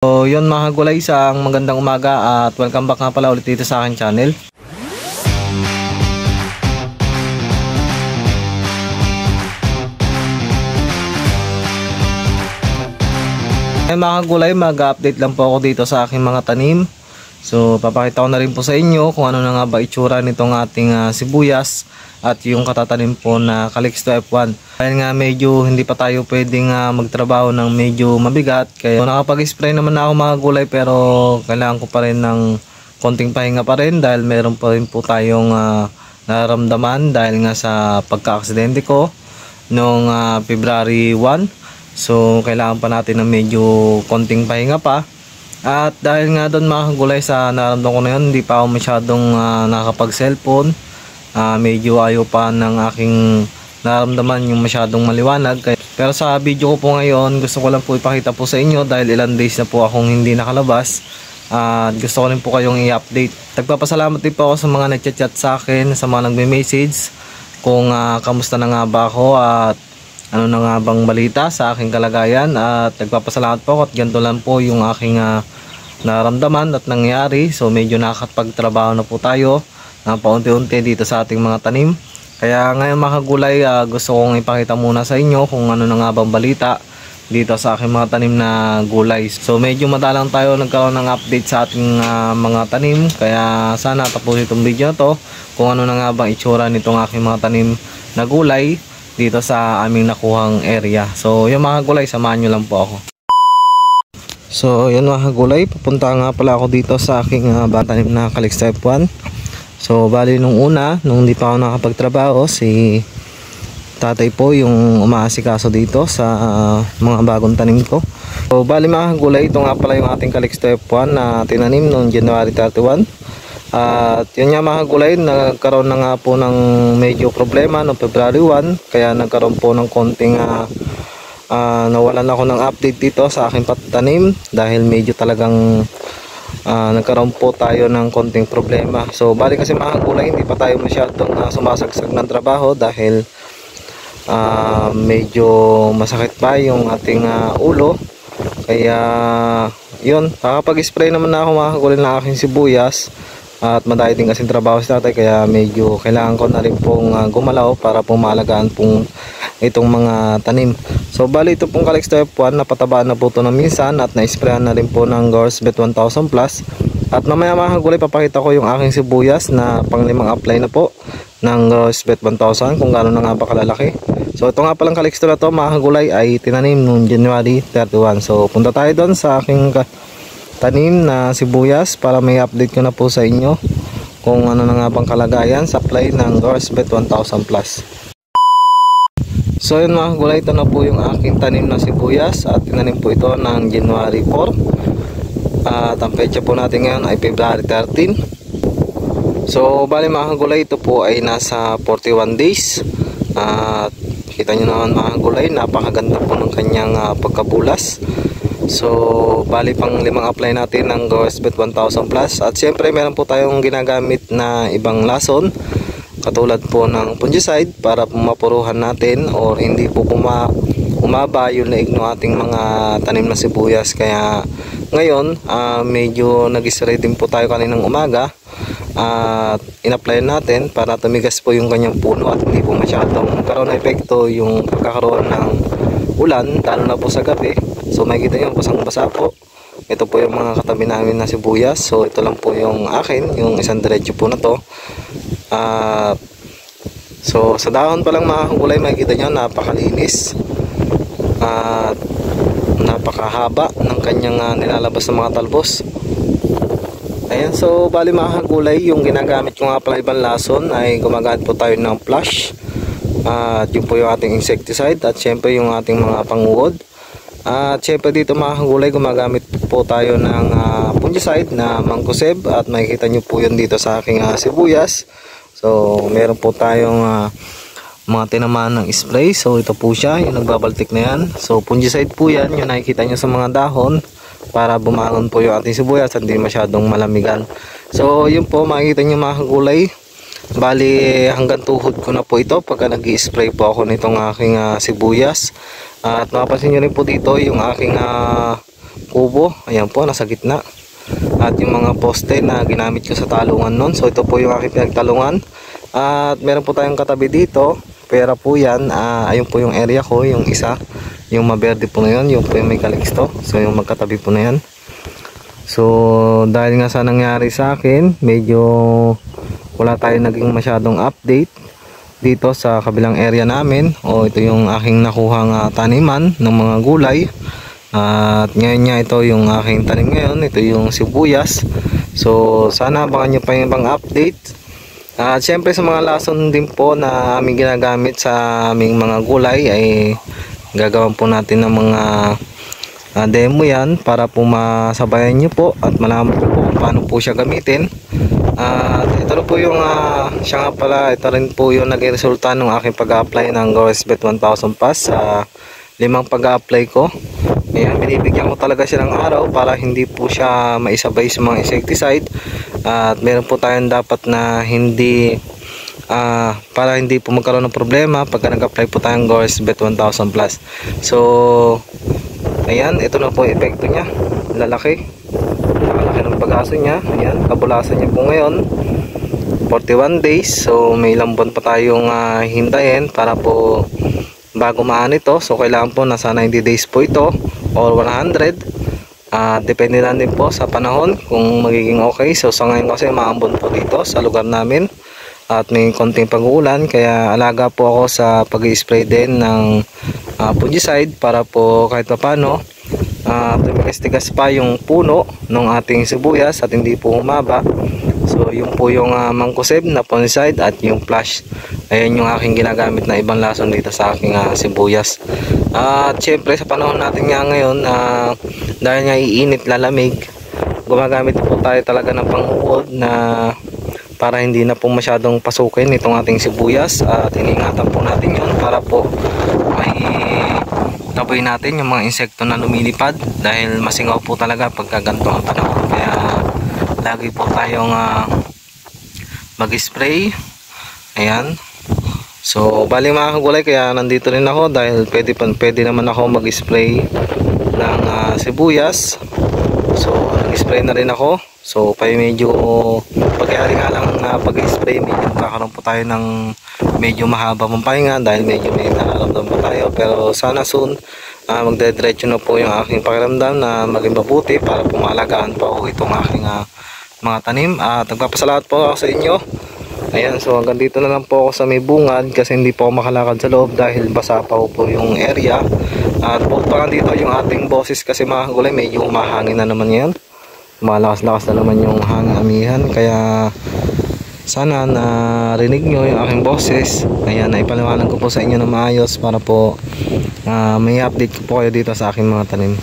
So yun mga gulay, isang magandang umaga at welcome back nga pala ulit dito sa aking channel. Mga gulay, mag-update lang po ako dito sa aking mga tanim. So papakita ko na rin po sa inyo kung ano na nga ba itsura nitong ating sibuyas at yung katatanim po na Calixto F1. Dahil nga medyo hindi pa tayo pwedeng magtrabaho ng medyo mabigat, kaya nakapag-spray naman na ako mga gulay, pero kailangan ko pa rin ng konting pahinga pa rin dahil meron pa rin po tayong nararamdaman dahil nga sa pagka-aksidente ko noong February 1. So kailangan pa natin ng medyo konting pahinga pa. At dahil nga doon mga gulay sa nararamdaman ko na yun, hindi pa ako masyadong nakapag-cellphone. Medyo ayaw pa ng aking nararamdaman yung masyadong maliwanag. Pero sa video ko po ngayon, gusto ko lang po ipakita po sa inyo dahil ilang days na po akong hindi nakalabas. Gusto ko rin po kayong i-update. Nagpapasalamat din po ako sa mga nagchat-chat sa akin, sa mga nagme-message kung kamusta na nga ba ako at ano na nga bang balita sa aking kalagayan. At nagpapasalamat po ako at ganito lang po yung aking nararamdaman at nangyari. So medyo nakakapagtrabaho na po tayo paunti-unti dito sa ating mga tanim. Kaya ngayon mga gulay, gusto kong ipakita muna sa inyo kung ano na nga bang balita dito sa aking mga tanim na gulay. So medyo madalang tayo nagkaroon ng update sa ating mga tanim, kaya sana tapusin itong video na to kung ano na nga bang itsura nitong aking mga tanim na gulay dito sa aming nakuhang area. So yung mga gulay, samahan nyo lang po ako. So yun mga gulay, pupunta nga pala ako dito sa aking tanim na Calixto F1. So bali nung una, nung hindi pa ako nakapagtrabaho, si tatay po yung umaasikaso dito sa mga bagong tanim ko. So bali mga gulay, ito nga pala yung ating Calixto F1 na tinanim noong January 31. At yun nga mga gulay, nagkaroon na nga po ng medyo problema noong February 1. Kaya nagkaroon po ng konting nawalan ako ng update dito sa aking patanim dahil medyo talagang nagkaroon po tayo ng konting problema. So bali kasi mga gulay, hindi pa tayo masyadong sumasagsag ng trabaho dahil medyo masakit pa yung ating ulo. Kaya yun, nakapag-spray naman na ako mga gulay ng aking sibuyas. At madami din kasi trabaho sa tatay, kaya medyo kailangan ko na rin pong gumalaw para pumalagaan pong itong mga tanim. So bali ito pong Calixto F1, napatabaan na po ito ng minsan at na-sprayan na rin po ng Gorse Bet 1000 Plus. At mamaya mga gulay, papakita ko yung aking sibuyas na panglimang apply na po ng Gorse Bet 1000 kung gaano na nga ba kalalaki. So ito nga palang Calixto na to mga gulay ay tinanim noong January 31. So punta tayo doon sa aking tanim na sibuyas para may update ko na po sa inyo kung ano na nga bang kalagayan sa apply ng Gorse Bet 1000 Plus. So yun mga gulay, ito na po yung aking tanim na sibuyas at tinanim po ito ng January 4 at ang petsa po natin ngayon ay February 13. So bali mga gulay, ito po ay nasa 41 days at kita nyo naman mga gulay, napakaganda po ng kanyang pagkabulas. So bali pang limang apply natin ng Gorse Bet 1000 Plus. At syempre meron po tayong ginagamit na ibang lason, katulad po ng fungicide para pumapuruhan natin or hindi po umaba yung leeg ng ating mga tanim na sibuyas. Kaya ngayon medyo nag-spray din po tayo kaninang umaga at in-apply natin para tumigas po yung kanyang puno at hindi po masyadong karoon na epekto yung pagkakaroon ng ulan, lalo na po sa gabi. So makikita nyo, basang-basa po. Ito po yung mga katabi namin na sibuyas. So ito lang po yung akin, yung isang diretso po na to. So sa dahon pa lang mga gulay, makikita nyo, napakalinis at napakahaba ng kanyang nilalabas ng mga talbos. Ayan, so bali mga gulay, yung ginagamit ko nga pala ibang lason ay gumagamit po tayo ng flash. At yun po yung ating insecticide at syempre yung ating mga panguod. At syempre dito mga gulay, gumagamit po tayo ng fungicide na Mancozeb at makikita nyo po yun dito sa aking sibuyas. So meron po tayong mga tinamaan ng spray. So ito po siya, yung nagbabaltik na yan. So fungicide po yan, yung nakikita nyo sa mga dahon para bumangon po yung ating sibuyas at hindi masyadong malamigan. So yun po, makikita nyo mga gulay, bali hanggang tuhod ko na po ito pagka nag-i-spray po ako nitong aking sibuyas. At mapapansin nyo rin po dito yung aking kubo, ayan po, nasa gitna. At yung mga poste na ginamit ko sa talungan nun. So ito po yung aking pinagtalungan. At meron po tayong katabi dito. Pera po yan. Ayun po yung area ko, yung isa. Yung maberde po na yun, yung po yung may kaliksto. So yung magkatabi po na yan. So dahil nga sa nangyari sa akin, medyo wala tayong naging masyadong update dito sa kabilang area namin. O ito yung aking nakuhang taniman ng mga gulay. At ngayon nga ito yung aking tanim ngayon. Ito yung sibuyas. So sana abangan nyo pa yung ibang update. At syempre sa mga lason din po na aming ginagamit sa aming mga gulay ay gagawin po natin ng mga demo yan para po masabayan nyo po at malaman nyo po kung paano po siya gamitin. At ito po yung siya nga pala, ito rin po yung naging resulta ng aking pag-apply ng GoResbet 1000 Pass sa 5 pag-apply ko. Ayan, binibigyan ko talaga siya ng araw para hindi po siya maisabay sa mga insecticide. At meron po tayong dapat na hindi para hindi po magkaroon ng problema pagka nag-apply po tayong GoResbet 1000 Plus. So ayan, ito na po yung epekto niya. Lalaki. Nakalaki ng pag-aso niya. Ayan, kabulasan niya po ngayon 41 days. So may ilang buwan pa tayong hintayin para po bago maan ito. So kailangan po nasa 90 days po ito or 100. Depende na din po sa panahon kung magiging okay. So sa ngayon kasi maambon po dito sa lugar namin at may konting pag-uulan, kaya alaga po ako sa pag-i-spray din ng fungicide para po kahit pa paano tumigas-tigas pa yung puno ng ating sibuyas at hindi po humaba. So yung po yung Mancozeb na fungicide at yung flash. Ayan yung aking ginagamit na ibang lason dito sa aking sibuyas. At syempre sa panahon natin nga ngayon, dahil nga iinit, lalamig, gumagamit po tayo talaga ng pang-uod na para hindi na po masyadong pasukin itong ating sibuyas. At iningatan po natin yun para po may taboy natin yung mga insekto na lumilipad, dahil masingaw po talaga pagka ganito ang panahon. Kaya lagi po tayong mag-spray. Ayan. So bali mga kagulay, kaya nandito rin ako dahil pwede naman ako mag-spray ng sibuyas. So nag-spray na rin ako. So medyo pagyari nga lang na pag-spray, medyo kakaroon po tayo ng medyo mahaba pang pahinga dahil medyo may nararamdaman po tayo. Pero sana soon magdediretso na po yung aking pakiramdam na maging mabuti para pumalagaan po itong aking mga tanim. At nagpapasalamat po ako sa inyo. Ayan, so hanggang dito na lang po ako sa may bungad kasi hindi po ako makalakad sa loob dahil basa pa po yung area. At po pa dito yung ating boses kasi mga kagulay, medyo umahangin na naman yan. Malakas-lakas na naman yung hangin-amihan, kaya sana narinig nyo yung aking boses. Ayan, naipaliwanag ko po sa inyo na maayos para po may update ko po kayo dito sa aking mga tanim.